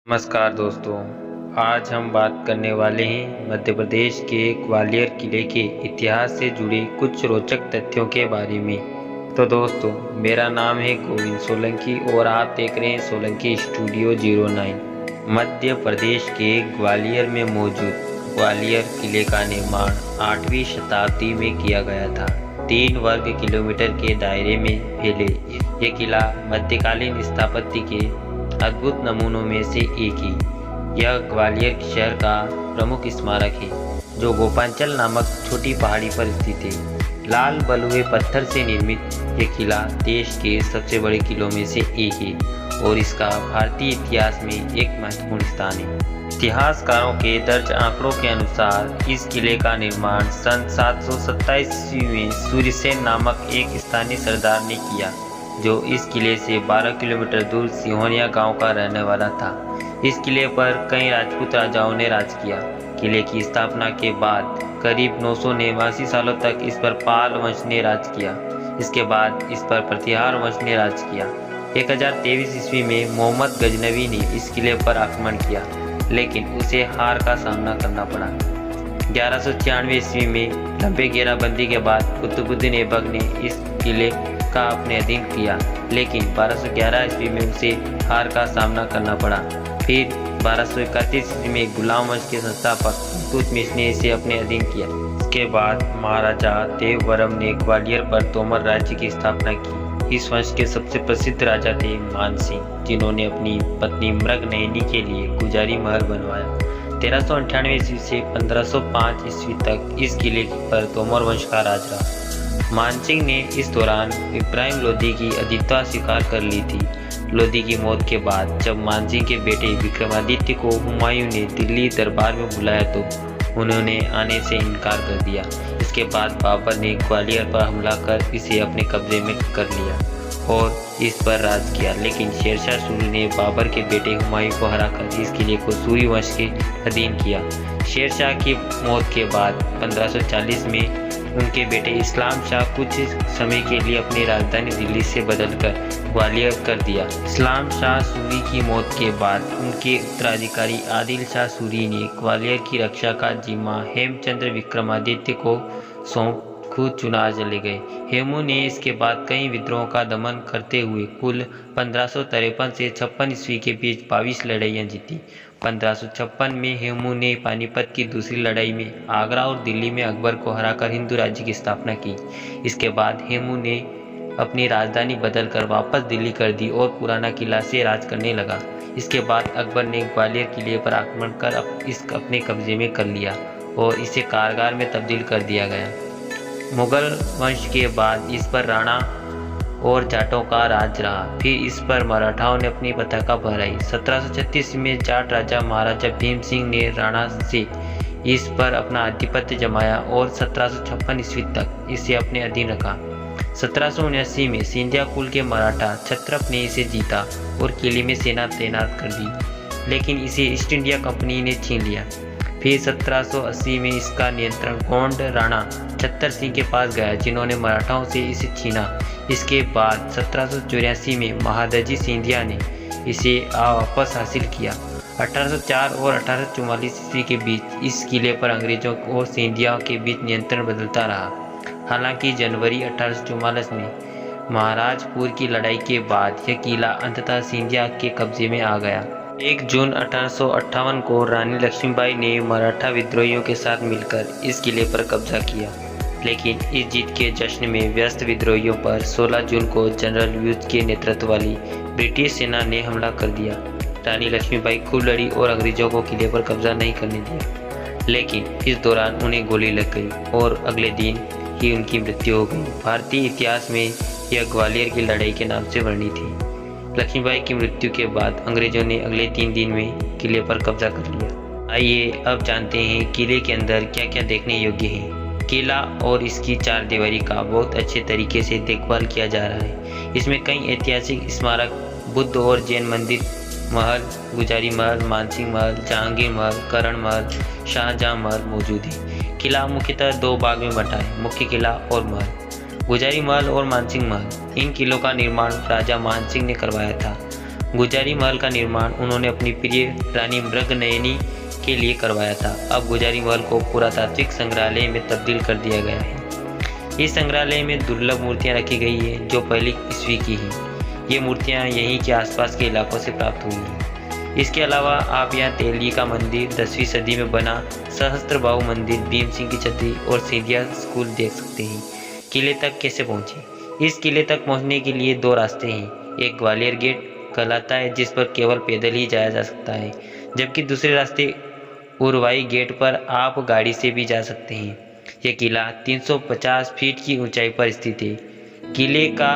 नमस्कार दोस्तों। आज हम बात करने वाले हैं मध्य प्रदेश के ग्वालियर किले के इतिहास से जुड़े कुछ रोचक तथ्यों के बारे में। तो दोस्तों, मेरा नाम है गोविंद सोलंकी और आप देख रहे हैं सोलंकी स्टूडियो 09। मध्य प्रदेश के ग्वालियर में मौजूद ग्वालियर किले का निर्माण 8वीं शताब्दी में किया गया था। 3 वर्ग किलोमीटर के दायरे में फैले ये किला मध्यकालीन स्थापत्य के अद्भुत नमूनों में से एक है। यह ग्वालियर शहर का प्रमुख स्मारक है, जो गोपांचल नामक छोटी पहाड़ी पर स्थित है। लाल बलुए पत्थर से निर्मित यह किला देश के सबसे बड़े किलों में से एक है और इसका भारतीय इतिहास में एक महत्वपूर्ण स्थान है। इतिहासकारों के दर्ज आंकड़ों के अनुसार इस किले का निर्माण सन 727 ईस्वी में सूर्यसेन नामक एक स्थानीय सरदार ने किया, जो इस किले से 12 किलोमीटर दूर सिहोनिया गांव का रहने वाला था। इस किले पर कई राजपूत राजाओं ने राज किया। किले की स्थापना के बाद करीब 989 सालों तक इस पर पाल वंश ने राज किया। इसके बाद इस पर प्रतिहार वंश ने राज किया। 1023 ईस्वी में मोहम्मद गजनवी ने इस किले पर आक्रमण किया, लेकिन उसे हार का सामना करना पड़ा। 1196 ईस्वी में लंबे घेराबंदी के बाद कुतुबुद्दीन ऐबक ने इस किले का अपने अधीन किया, लेकिन 1211 ईस्वी में उसे हार का सामना करना पड़ा। फिर 1231 ईस्वी में गुलाम वंश के संस्थापक इल्तुतमिश ने इसे अपने अधीन किया। इसके बाद महाराजा देववरम ने ग्वालियर पर तोमर राज्य की स्थापना की। इस वंश के सबसे प्रसिद्ध राजा थे मानसिंह, जिन्होंने अपनी पत्नी मृगनयनी के लिए गुजारी महल बनवाया। 1398 ईस्वी से 1505 ईस्वी तक इस किले पर तोमर वंश का राज रहा। मानसिंह ने इस दौरान इब्राहिम लोदी की अधीनता स्वीकार कर ली थी। लोदी की मौत के बाद जब मानसिंह के बेटे विक्रमादित्य को हुमायूं ने दिल्ली दरबार में बुलाया तो उन्होंने आने से इनकार कर दिया। इसके बाद बाबर ने ग्वालियर पर हमला कर इसे अपने कब्जे में कर लिया और इस पर राज किया, लेकिन शेरशाह सूरी ने बाबर के बेटे हुमायूं को हराकर इस किले को सूरी वंश के अधीन किया। शेरशाह की मौत के बाद 1540 में उनके बेटे इस्लाम शाह कुछ समय के लिए अपनी राजधानी दिल्ली से बदलकर ग्वालियर कर दिया। इस्लाम शाह सूरी की मौत के बाद उनके उत्तराधिकारी आदिल शाह सूरी ने ग्वालियर की रक्षा का जिम्मा हेमचंद्र विक्रमादित्य को सौंप खुद चुनाव चले गए। हेमू ने इसके बाद कई विद्रोहों का दमन करते हुए कुल 1553 से 56 ईस्वी के बीच 22 लड़ाइयाँ जीती। 1556 में हेमू ने पानीपत की दूसरी लड़ाई में आगरा और दिल्ली में अकबर को हराकर हिंदू राज्य की स्थापना की। इसके बाद हेमू ने अपनी राजधानी बदलकर वापस दिल्ली कर दी और पुराना किला से राज करने लगा। इसके बाद अकबर ने ग्वालियर किले पर आक्रमण कर इस अपने कब्जे में कर लिया और इसे कारगार में तब्दील कर दिया गया। मुगल वंश के बाद इस पर राणा और जाटों का राज रहा। फिर इस पर मराठाओं ने अपनी पताका फहराई। 1736 में जाट राजा महाराजा भीम सिंह ने राणा से इस पर अपना आधिपत्य जमाया और 1756 ईस्वी तक इसे अपने अधीन रखा। 1779 में सिंधिया कुल के मराठा क्षत्रप ने इसे जीता और किले में सेना तैनात कर दी, लेकिन इसे ईस्ट इंडिया कंपनी ने छीन लिया। फिर 1780 में इसका नियंत्रण गोंड राणा छत्तर सिंह के पास गया, जिन्होंने मराठाओं से इसे छीना। इसके बाद 1784 में महादजी सिंधिया ने इसे वापस हासिल किया। 1804 और 1844 ईस्वी के बीच इस किले पर अंग्रेजों और सिंधिया के बीच नियंत्रण बदलता रहा। हालांकि जनवरी 1844 में महाराजपुर की लड़ाई के बाद यह किला अंततः सिंधिया के कब्जे में आ गया। 1 जून 1858 को रानी लक्ष्मीबाई ने मराठा विद्रोहियों के साथ मिलकर इस किले पर कब्जा किया, लेकिन इस जीत के जश्न में व्यस्त विद्रोहियों पर 16 जून को जनरल ह्यूज के नेतृत्व वाली ब्रिटिश सेना ने हमला कर दिया। रानी लक्ष्मीबाई खूब लड़ी और अंग्रेजों को किले पर कब्जा नहीं करने दिया, लेकिन इस दौरान उन्हें गोली लग गई और अगले दिन ही उनकी मृत्यु हो गई। भारतीय इतिहास में यह ग्वालियर की लड़ाई के नाम से वर्णित है। लक्ष्मीबाई की मृत्यु के बाद अंग्रेजों ने अगले 3 दिन में किले पर कब्जा कर लिया। आइए अब जानते हैं किले के अंदर क्या क्या देखने योग्य है। किला और इसकी 4 दीवारी का बहुत अच्छे तरीके से देखभाल किया जा रहा है। इसमें कई ऐतिहासिक स्मारक, बुद्ध और जैन मंदिर, महल, गुजारी महल, मानसिंह महल, जहांगीर महल, करण महल, शाहजहां महल मौजूद है। किला मुख्यतः 2 भाग में बंटा है, मुख्य किला और महल। गुजारी महल और मानसिंह महल, इन किलों का निर्माण राजा मानसिंह ने करवाया था। गुजारी महल का निर्माण उन्होंने अपनी प्रिय रानी मृगनयनी के लिए करवाया था। अब गुजारी महल को पुरातात्विक संग्रहालय में तब्दील कर दिया गया है। इस संग्रहालय में दुर्लभ मूर्तियां रखी गई है जो पहली ईस्वी की हैं। ये मूर्तियां यहीं के आसपास के इलाकों से प्राप्त हुई हैं। इसके अलावा आप यहाँ तेली का मंदिर, 10वीं सदी में बना सहस्त्रबाहु मंदिर, भीम सिंह की छतरी और सिंधिया स्कूल देख सकते हैं। किले तक कैसे पहुँचे? इस किले तक पहुँचने के लिए 2 रास्ते हैं। एक ग्वालियर गेट कहलाता है जिस पर केवल पैदल ही जाया जा सकता है, जबकि दूसरे रास्ते उरवाई गेट पर आप गाड़ी से भी जा सकते हैं। यह किला 350 फीट की ऊंचाई पर स्थित है। किले का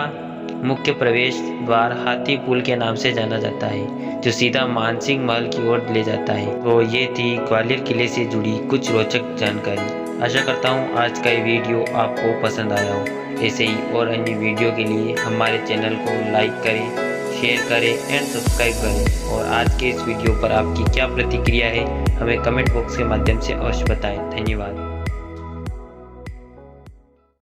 मुख्य प्रवेश द्वार हाथी पुल के नाम से जाना जाता है, जो सीधा मानसिंह महल की ओर ले जाता है। तो ये थी ग्वालियर किले से जुड़ी कुछ रोचक जानकारी। आशा करता हूँ आज का ये वीडियो आपको पसंद आया हो। ऐसे ही और अन्य वीडियो के लिए हमारे चैनल को लाइक करें, शेयर करें एंड सब्सक्राइब करें। और आज के इस वीडियो पर आपकी क्या प्रतिक्रिया है हमें कमेंट बॉक्स के माध्यम से अवश्य बताएं। धन्यवाद।